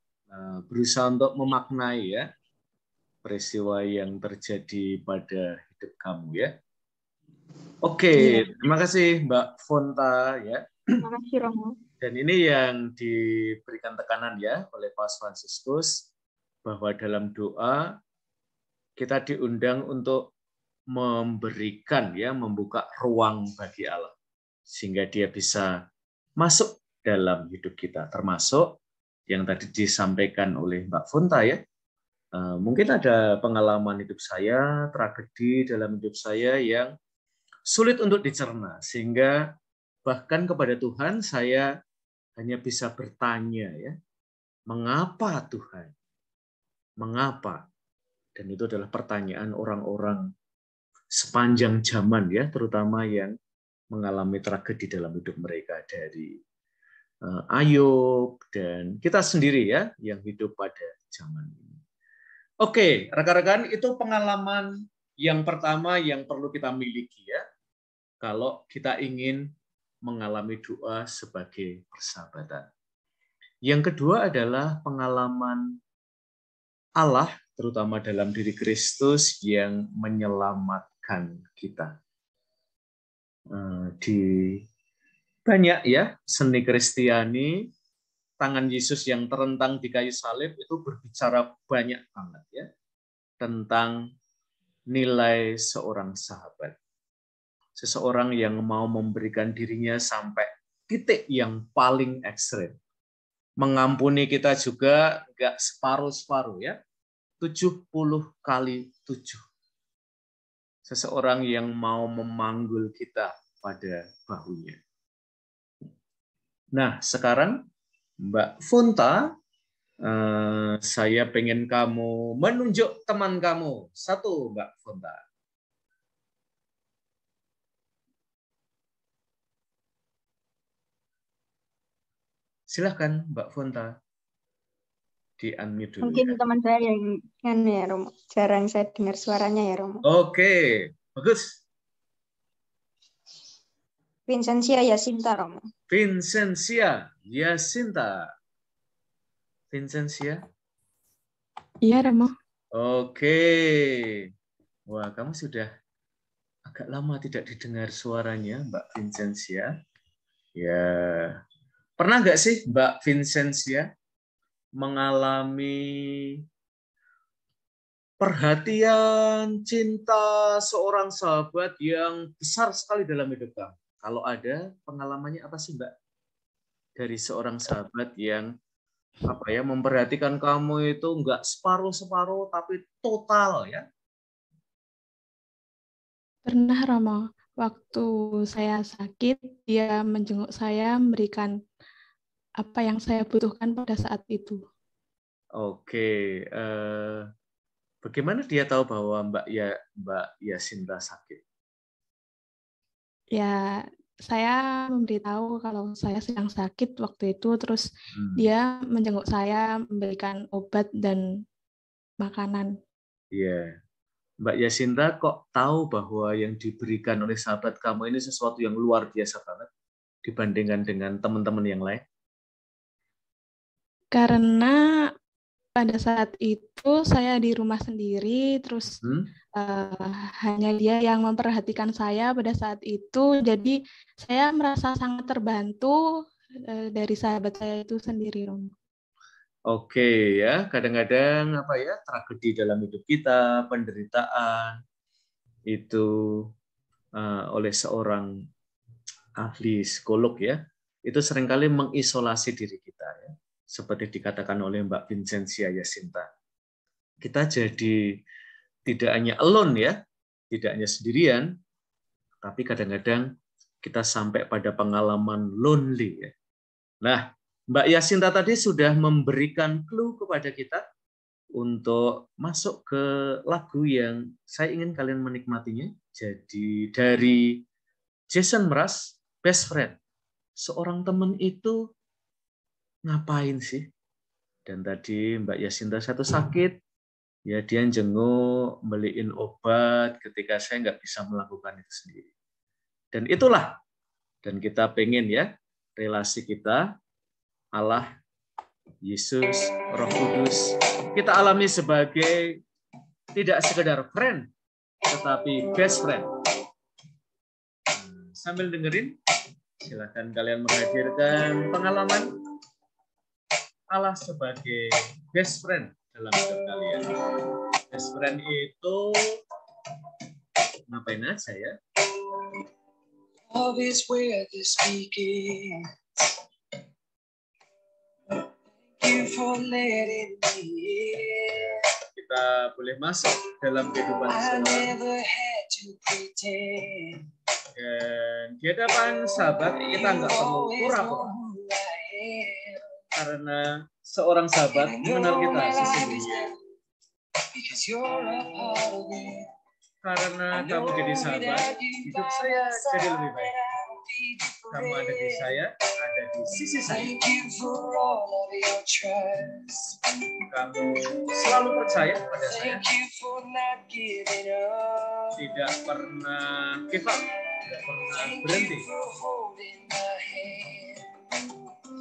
berusaha untuk memaknai ya peristiwa yang terjadi pada hidup hidup kamu ya. Oke, terima kasih Mbak Fonta ya. Terima kasih Romo. Dan ini yang diberikan tekanan ya oleh Paus Fransiskus, bahwa dalam doa kita diundang untuk memberikan ya, membuka ruang bagi Allah sehingga dia bisa masuk dalam hidup kita, termasuk yang tadi disampaikan oleh Mbak Fonta ya. Mungkin ada pengalaman hidup saya, tragedi dalam hidup saya yang sulit untuk dicerna, sehingga bahkan kepada Tuhan saya hanya bisa bertanya ya, mengapa Tuhan? Mengapa? Dan itu adalah pertanyaan orang-orang sepanjang zaman ya, terutama yang mengalami tragedi dalam hidup mereka, dari Ayub dan kita sendiri ya yang hidup pada zaman ini. Oke, rekan-rekan, itu pengalaman yang pertama yang perlu kita miliki ya, kalau kita ingin mengalami doa sebagai persahabatan. Yang kedua adalah pengalaman Allah, terutama dalam diri Kristus yang menyelamatkan kita. Di banyak ya seni Kristiani, tangan Yesus yang terentang di kayu salib itu berbicara banyak banget ya tentang nilai seorang sahabat. Seseorang yang mau memberikan dirinya sampai titik yang paling ekstrem. Mengampuni kita juga nggak separuh-separuh ya. 70 kali 7. Seseorang yang mau memanggul kita pada bahunya. Nah, sekarang Mbak Fonta, saya pengen kamu menunjuk teman kamu. Satu, Mbak Fonta. Silahkan Mbak Fonta. Di-unmute dulu. Mungkin ya. teman saya yang ya Romo. Jarang saya dengar suaranya ya Romo. Oke, bagus. Vincentia Yasinta Romo. Vincentia Yasinta. Vincentia? Iya, Romo. Oke. Wah, kamu sudah agak lama tidak didengar suaranya, Mbak Vincentia. Ya. Pernah nggak sih Mbak Vincentia mengalami perhatian, cinta seorang sahabat yang besar sekali dalam hidup kamu? Kalau ada, pengalamannya apa sih Mbak? Dari seorang sahabat yang memperhatikan kamu itu nggak separuh-separuh, tapi total ya? Pernah, Romo. Waktu saya sakit, dia menjenguk saya, memberikan apa yang saya butuhkan pada saat itu. Oke, bagaimana dia tahu bahwa Mbak Yasinta sakit? Ya, saya memberitahu kalau saya sedang sakit waktu itu, terus dia menjenguk saya, memberikan obat dan makanan. Iya. Mbak Yasinta kok tahu bahwa yang diberikan oleh sahabat kamu ini sesuatu yang luar biasa banget dibandingkan dengan teman-teman yang lain? Karena pada saat itu saya di rumah sendiri, terus hanya dia yang memperhatikan saya pada saat itu, jadi saya merasa sangat terbantu dari sahabat saya itu sendiri, Om. Oke ya, kadang-kadang tragedi dalam hidup kita, penderitaan itu oleh seorang ahli psikolog ya, itu seringkali mengisolasi diri kita ya. Seperti dikatakan oleh Mbak Vincentia Yasinta. Kita jadi tidak hanya alone ya, tidak hanya sendirian, tapi kadang-kadang kita sampai pada pengalaman lonely ya. Nah, Mbak Yasinta tadi sudah memberikan clue kepada kita untuk masuk ke lagu yang saya ingin kalian menikmatinya. Jadi dari Jason Mraz, Best Friend. Seorang teman itu ngapain sih? Dan tadi Mbak Yasinta satu sakit, ya dia jenguk, beliin obat ketika saya nggak bisa melakukan itu sendiri. Dan itulah, dan kita pengen ya, relasi kita, Allah, Yesus, Roh Kudus, kita alami sebagai tidak sekedar friend, tetapi best friend. Sambil dengerin, silakan kalian menghadirkan pengalaman Allah sebagai best friend dalam hidup kalian. Best friend itu ngapain aja ya? Love is where this begins. Thank you for letting me in. Kita boleh masuk dalam kehidupan seseorang. Dan di hadapan sahabat kita nggak perlu pura-pura. Karena seorang sahabat mengenal kita sesungguhnya. Karena kamu jadi sahabat, hidup saya jadi lebih baik. Kamu ada di saya, ada di sisi saya. Kamu selalu percaya pada saya. Tidak pernah give up, tidak pernah berhenti.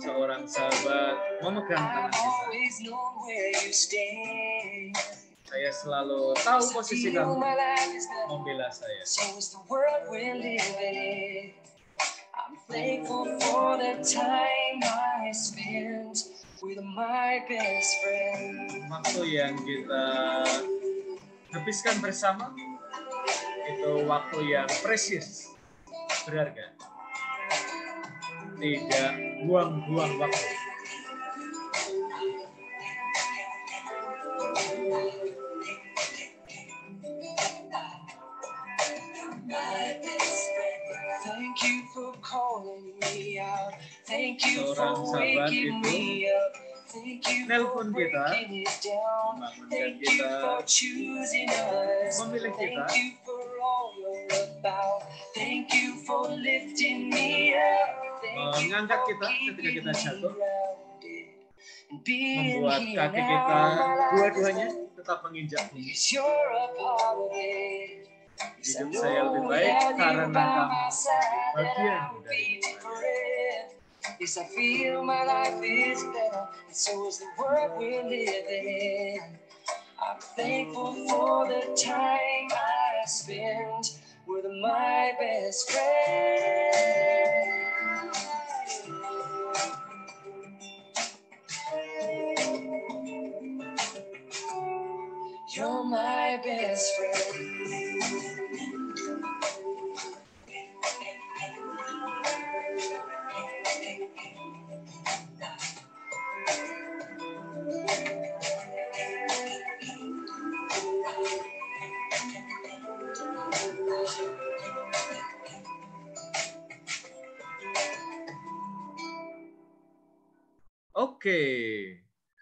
Seorang sahabat memegang tangan kita. Saya selalu tahu posisi kamu, membela saya. I'm thankful for the time I spent with my best friend. Waktu yang kita habiskan bersama itu waktu yang precious, berharga. Tidak buang-buang waktu. Thank you for calling me out. Thank you for waking me up. Thank you for breaking it down. Thank you for choosing us. Thank you for all you're about. Thank you for lifting me up. Mengangkat kita ketika kita jatuh. Membuat kaki kita dua-duanya tetap menginjak bumi. Hidup saya lebih baik karena kamu bagian dari Yes, I feel my life is better, and so is the world we're living in. I'm thankful for the time I spent with my best friend. You're my best friend. Oke,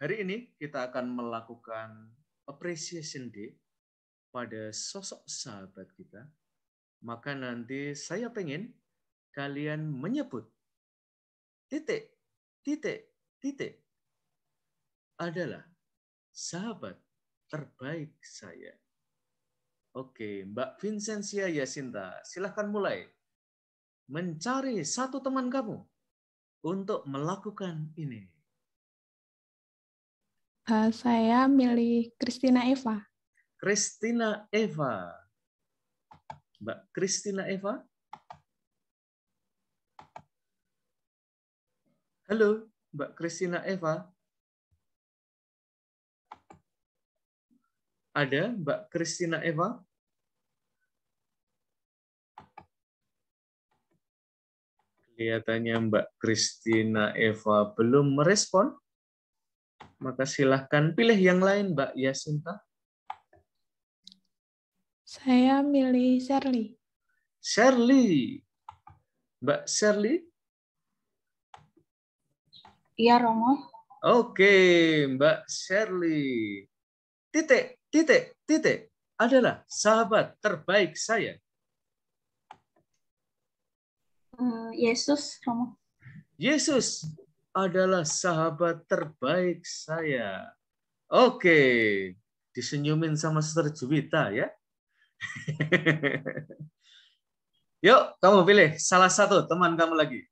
hari ini kita akan melakukan Appreciation Day pada sosok sahabat kita. Maka nanti saya pengen kalian menyebut titik adalah sahabat terbaik saya. Oke, Mbak Vincentia Yasinta, silahkan mulai mencari satu teman kamu untuk melakukan ini. Saya milih Christina Eva. Christina Eva. Mbak Christina Eva. Halo, Mbak Christina Eva. Ada Mbak Christina Eva? Kelihatannya Mbak Christina Eva belum merespon. Maka silahkan pilih yang lain, Mbak Yasinta. Saya milih Shirley. Shirley. Mbak Shirley? Iya, Romo. Oke, Mbak Shirley. Titik adalah sahabat terbaik saya. Yesus, Romo. Yesus adalah sahabat terbaik saya. Oke, disenyumin sama Suster Juwita ya. Yuk, kamu pilih salah satu teman kamu lagi.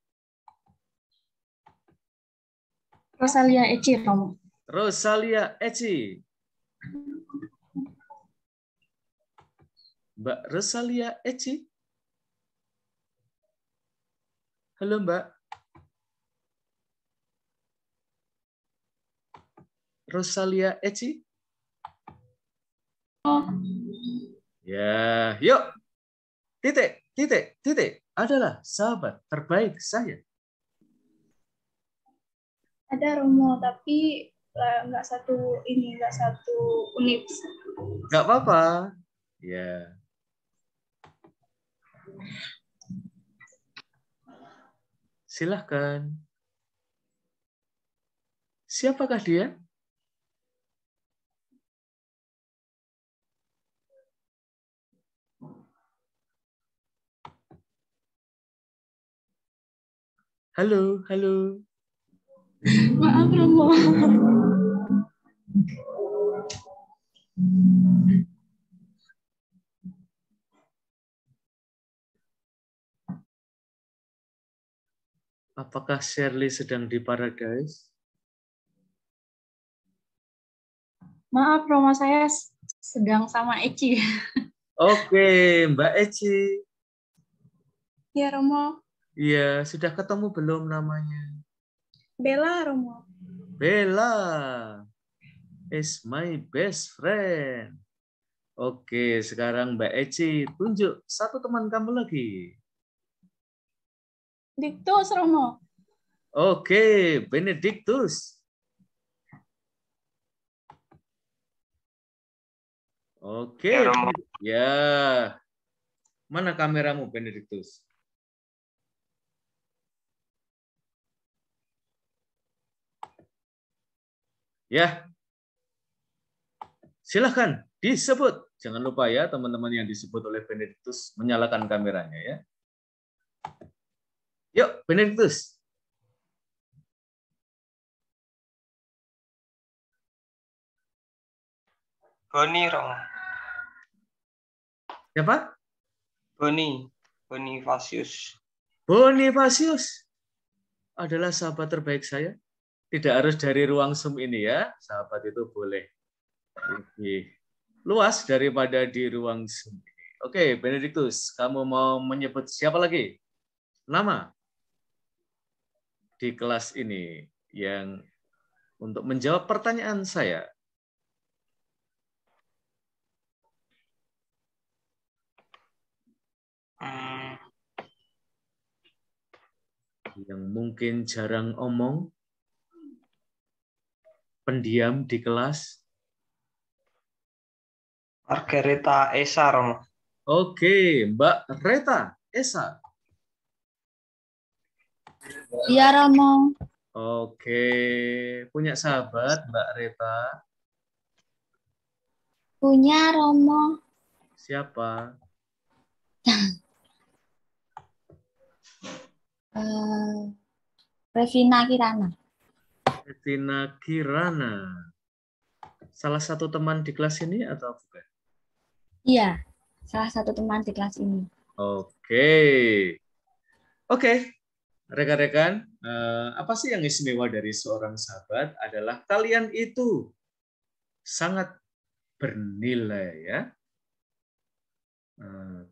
Rosalia Eci, Romo. Rosalia Eci. Mbak Rosalia Eci. Halo Mbak. Rosalia Eci. Oh. Ya, yuk. Titik, titik, titik adalah sahabat terbaik saya. Ada Romo, tapi nggak satu univ. Nggak apa-apa. Ya. Silahkan. Siapakah dia? Halo, halo. Maaf Romo. Apakah Shirley sedang di Paradise? Maaf Romo, saya sedang sama Eci. Oke, Mbak Eci. Ya Romo. Iya, sudah ketemu belum namanya? Bella Romo. Bella is my best friend. Oke, sekarang Mbak Eci, tunjuk satu teman kamu lagi. Diktus Romo. Oke, Benedictus. Oke, ya. Mana kameramu, Benedictus? Ya. Silahkan disebut. Jangan lupa ya, teman-teman yang disebut oleh Benedictus menyalakan kameranya ya. Yuk, Benedictus. Boni, Romo. Siapa? Bonifasius. Bonifasius adalah sahabat terbaik saya. Tidak harus dari ruang Zoom ini ya. Sahabat itu boleh lebih luas daripada di ruang Zoom ini. Oke, Benedictus, kamu mau menyebut siapa lagi? Nama di kelas ini yang untuk menjawab pertanyaan saya. Yang mungkin jarang omong, pendiam di kelas. Margareta Esa, Romo. Oke, Mbak Reta Esa. Iya Romo. Oke, punya sahabat Mbak Reta? Punya Romo. Siapa? Revina Kirana. Revina Kirana. Salah satu teman di kelas ini atau bukan? Iya, salah satu teman di kelas ini. Oke. Oke. Rekan-rekan, apa sih yang istimewa dari seorang sahabat adalah kalian itu sangat bernilai ya.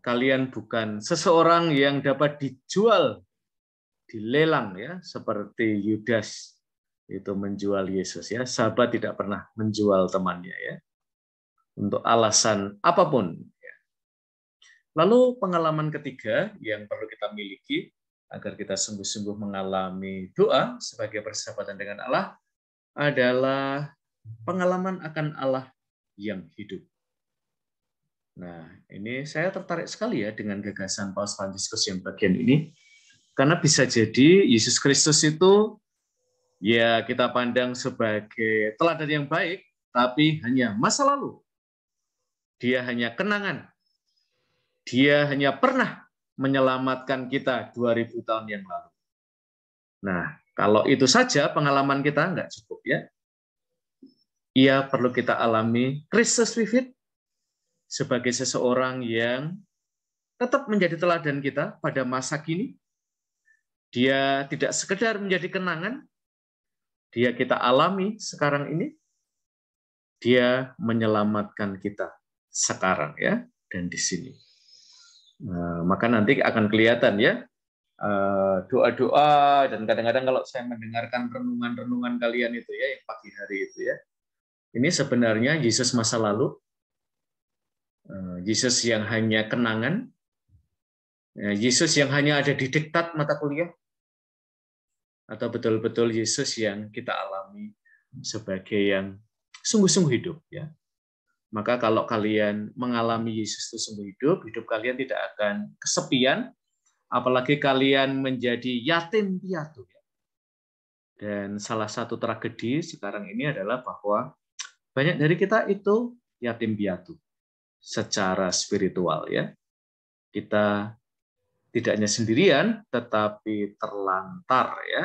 Kalian bukan seseorang yang dapat dijual, dilelang ya, seperti Yudas itu menjual Yesus ya. Sahabat tidak pernah menjual temannya ya, untuk alasan apapun. Lalu pengalaman ketiga yang perlu kita miliki agar kita sungguh-sungguh mengalami doa sebagai persahabatan dengan Allah adalah pengalaman akan Allah yang hidup. Nah, ini saya tertarik sekali ya dengan gagasan Paus Fransiskus yang bagian ini, karena bisa jadi Yesus Kristus itu ya kita pandang sebagai teladan yang baik, tapi hanya masa lalu. Dia hanya kenangan. Dia hanya pernah menyelamatkan kita 2000 tahun yang lalu. Nah, kalau itu saja pengalaman kita nggak cukup ya. Ia perlu kita alami Kristus Vivit sebagai seseorang yang tetap menjadi teladan kita pada masa kini. Dia tidak sekedar menjadi kenangan, dia kita alami sekarang ini, dia menyelamatkan kita sekarang ya. dan di sini. Maka nanti akan kelihatan ya doa-doa, dan kadang-kadang kalau saya mendengarkan renungan-renungan kalian itu ya, yang pagi hari itu ya, ini sebenarnya Yesus masa lalu, Yesus yang hanya kenangan, Yesus yang hanya ada di diktat mata kuliah, atau betul-betul Yesus yang kita alami sebagai yang sungguh-sungguh hidup ya. Maka kalau kalian mengalami Yesus itu sungguh hidup, hidup kalian tidak akan kesepian, apalagi kalian menjadi yatim piatu. Dan salah satu tragedi sekarang ini adalah bahwa banyak dari kita itu yatim piatu secara spiritual ya. Kita tidak hanya sendirian, tetapi terlantar ya.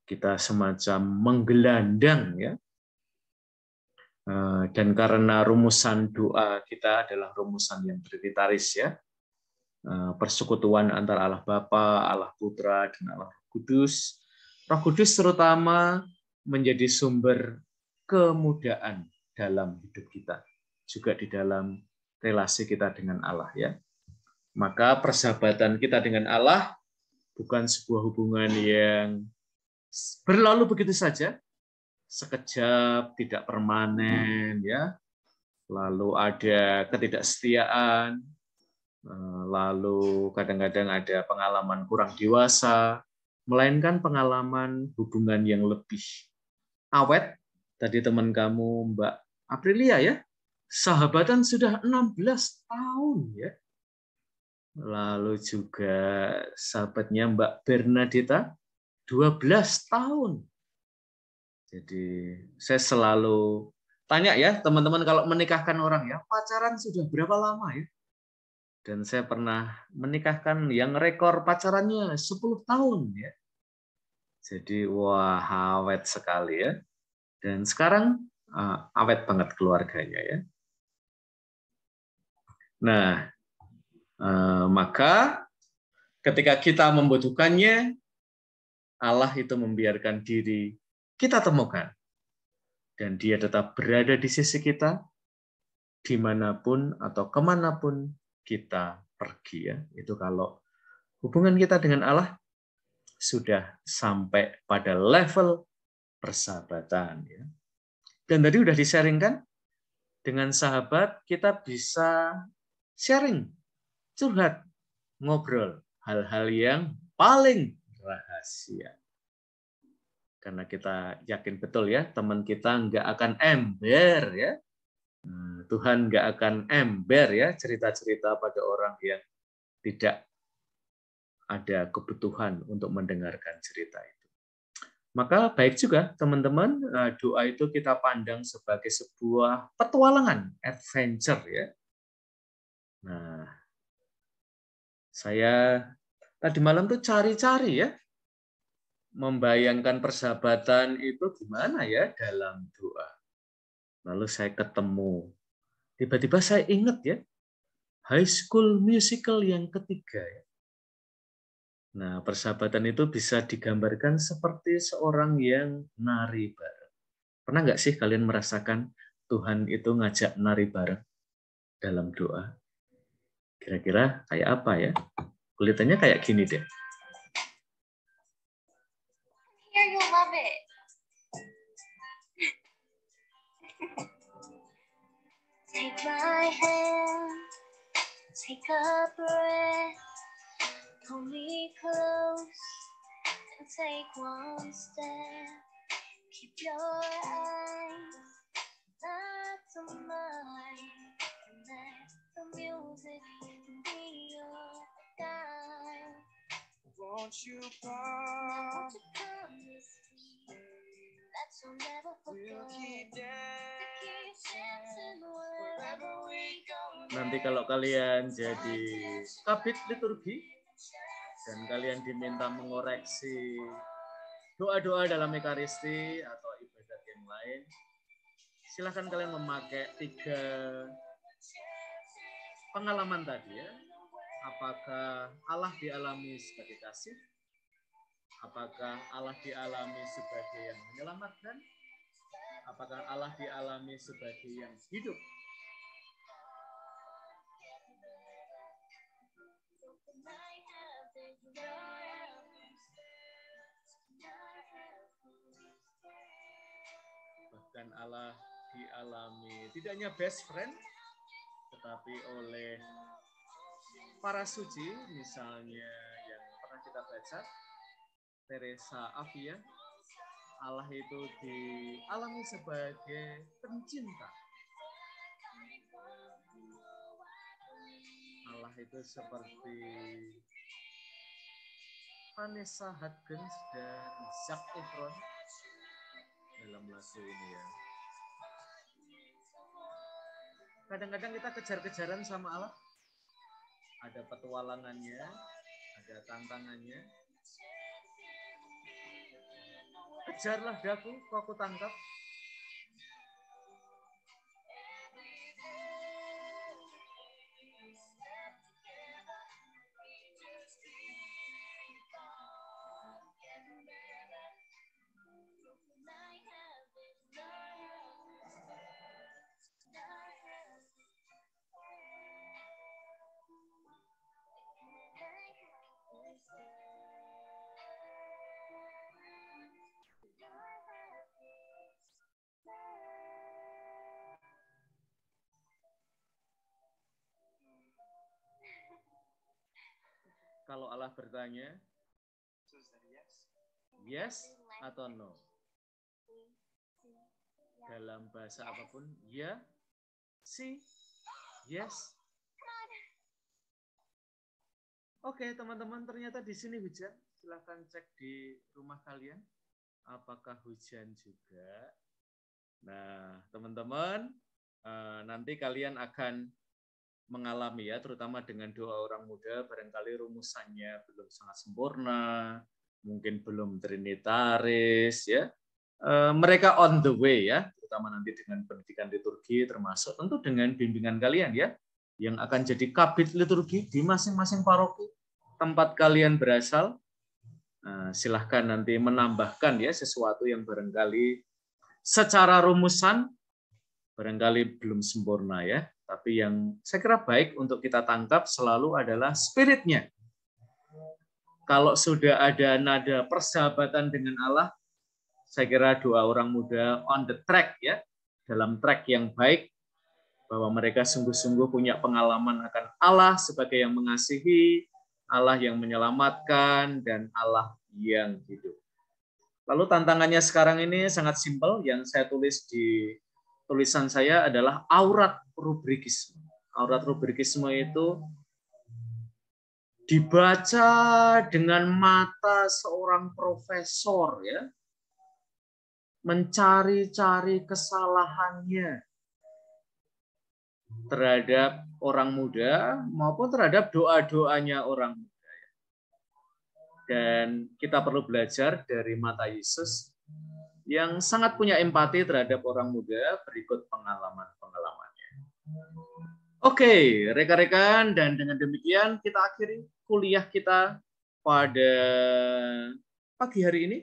Kita semacam menggelandang ya. Dan karena rumusan doa kita adalah rumusan yang trinitaris ya. Persekutuan antara Allah Bapa, Allah Putra, dan Allah Kudus. Roh Kudus terutama menjadi sumber kemudahan dalam hidup kita, juga di dalam relasi kita dengan Allah ya. Maka persahabatan kita dengan Allah bukan sebuah hubungan yang berlalu begitu saja, sekejap, tidak permanen ya. Lalu ada ketidaksetiaan, lalu kadang-kadang ada pengalaman kurang dewasa, melainkan pengalaman hubungan yang lebih awet. Tadi teman kamu Mbak Aprilia ya, sahabatan sudah 16 tahun ya. Lalu juga sahabatnya Mbak Bernadetta 12 tahun. Jadi saya selalu tanya ya teman-teman, kalau menikahkan orang ya, pacaran sudah berapa lama ya? Dan saya pernah menikahkan yang rekor pacarannya 10 tahun ya. Jadi wah, awet sekali ya. Dan sekarang awet banget keluarganya ya. Nah, maka ketika kita membutuhkannya, Allah itu membiarkan diri kita temukan. Dan dia tetap berada di sisi kita, dimanapun atau kemanapun kita pergi ya. Itu kalau hubungan kita dengan Allah sudah sampai pada level persahabatan ya. Dan tadi udah di-sharingkan, dengan sahabat kita bisa sharing, curhat, ngobrol hal-hal yang paling rahasia. Karena kita yakin betul ya, teman kita nggak akan ember ya. Tuhan nggak akan ember ya cerita-cerita pada orang yang tidak ada kebutuhan untuk mendengarkan cerita itu. Maka baik juga teman-teman, doa itu kita pandang sebagai sebuah petualangan, adventure ya. Nah, saya tadi malam tuh cari-cari ya, membayangkan persahabatan itu gimana ya dalam doa. Lalu saya ketemu, tiba-tiba saya ingat ya, High School Musical yang ketiga ya. Nah, persahabatan itu bisa digambarkan seperti seorang yang nari bareng. Pernah nggak sih kalian merasakan Tuhan itu ngajak nari bareng dalam doa? Kira-kira kayak apa ya? Kelihatannya kayak gini deh. Here you love it. Take my hand, take a breath. Pull me close and take one step. Keep your eyes locked on mine, and let the music be your guide. Won't you promise me that you'll never forget? We'll keep dancing wherever we go. Nanti kalau kalian jadi kabit liturgi dan kalian diminta mengoreksi doa-doa dalam Ekaristi atau ibadat yang lain, silakan kalian memakai 3 pengalaman tadi ya. Apakah Allah dialami sebagai kasih? Apakah Allah dialami sebagai yang menyelamatkan? Apakah Allah dialami sebagai yang hidup? Bahkan Allah dialami tidak hanya best friend, tetapi oleh para suci, misalnya yang pernah kita baca, Teresa Avia, Allah itu dialami sebagai pencinta. Allah itu seperti Vanessa Hudgens dan Zac Efron dalam lagu ini ya. Kadang-kadang kita kejar-kejaran sama Allah. Ada petualangannya, ada tantangannya. Kejarlah daku, kok aku tangkap. Kalau Allah bertanya, yes atau no? Dalam bahasa apapun, ya, si, yes. Oke, teman-teman, ternyata di sini hujan. Silahkan cek di rumah kalian. Apakah hujan juga? Nah, teman-teman, nanti kalian akan mengalami ya, terutama dengan doa orang muda, barangkali rumusannya belum sangat sempurna, mungkin belum trinitaris ya. Mereka on the way ya, terutama nanti dengan pendidikan liturgi, termasuk tentu dengan bimbingan kalian ya, yang akan jadi kabit liturgi di masing-masing paroki tempat kalian berasal. Silahkan nanti menambahkan ya sesuatu yang barangkali secara rumusan barangkali belum sempurna ya. Tapi yang saya kira baik untuk kita tangkap selalu adalah spiritnya. Kalau sudah ada nada persahabatan dengan Allah, saya kira doa orang muda on the track ya, dalam track yang baik, bahwa mereka sungguh-sungguh punya pengalaman akan Allah sebagai yang mengasihi, Allah yang menyelamatkan, dan Allah yang hidup. Lalu tantangannya sekarang ini sangat simpel, yang saya tulis di tulisan saya adalah aurat rubrikisme. Aurat rubrikisme itu dibaca dengan mata seorang profesor ya, mencari-cari kesalahannya terhadap orang muda maupun terhadap doa-doanya orang muda. Dan kita perlu belajar dari mata Yesus yang sangat punya empati terhadap orang muda berikut pengalaman-pengalamannya. Oke, rekan-rekan, dan dengan demikian kita akhiri kuliah kita pada pagi hari ini.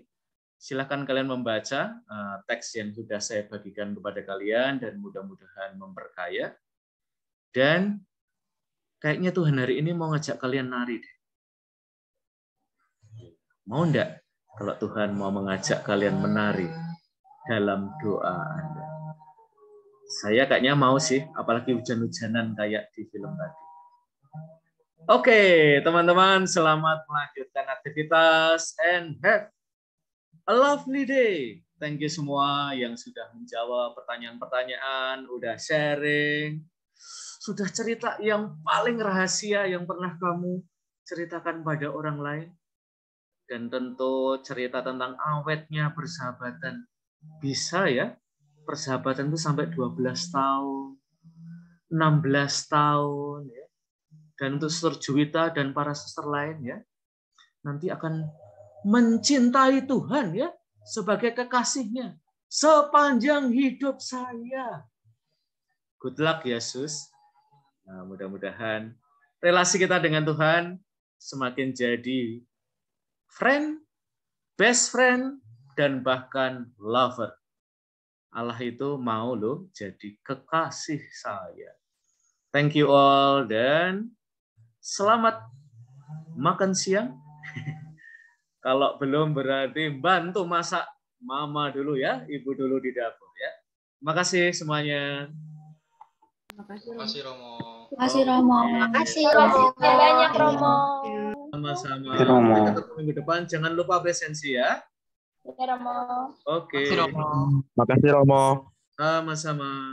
Silakan kalian membaca teks yang sudah saya bagikan kepada kalian dan mudah-mudahan memberkaya. Dan kayaknya Tuhan hari ini mau ngajak kalian nari deh. Mau enggak? Kalau Tuhan mau mengajak kalian menari dalam doa Anda. Saya kayaknya mau sih, apalagi hujan-hujanan kayak di film tadi. Oke, teman-teman, selamat melanjutkan aktivitas and have a lovely day. Thank you semua yang sudah menjawab pertanyaan-pertanyaan, udah sharing, sudah cerita yang paling rahasia yang pernah kamu ceritakan pada orang lain. Dan tentu cerita tentang awetnya persahabatan. Bisa ya, persahabatan itu sampai 12 tahun, 16 tahun. Ya. Dan untuk Suster Juwita dan para suster lain ya, nanti akan mencintai Tuhan ya, sebagai kekasihnya sepanjang hidup saya. Good luck Yesus. Nah, mudah-mudahan relasi kita dengan Tuhan semakin jadi friend, best friend, dan bahkan lover. Allah itu mau loh jadi kekasih saya. Thank you all dan selamat makan siang. Kalau belum berarti bantu masak mama dulu ya, ibu dulu di dapur ya. Makasih semuanya. Makasih Romo. Makasih Romo. Makasih Romo. Banyak Romo. Sama-sama. Romo. Sampai ketemu minggu depan. Jangan lupa presensi ya. Ya Romo. Oke. Makasih Romo. Sama-sama.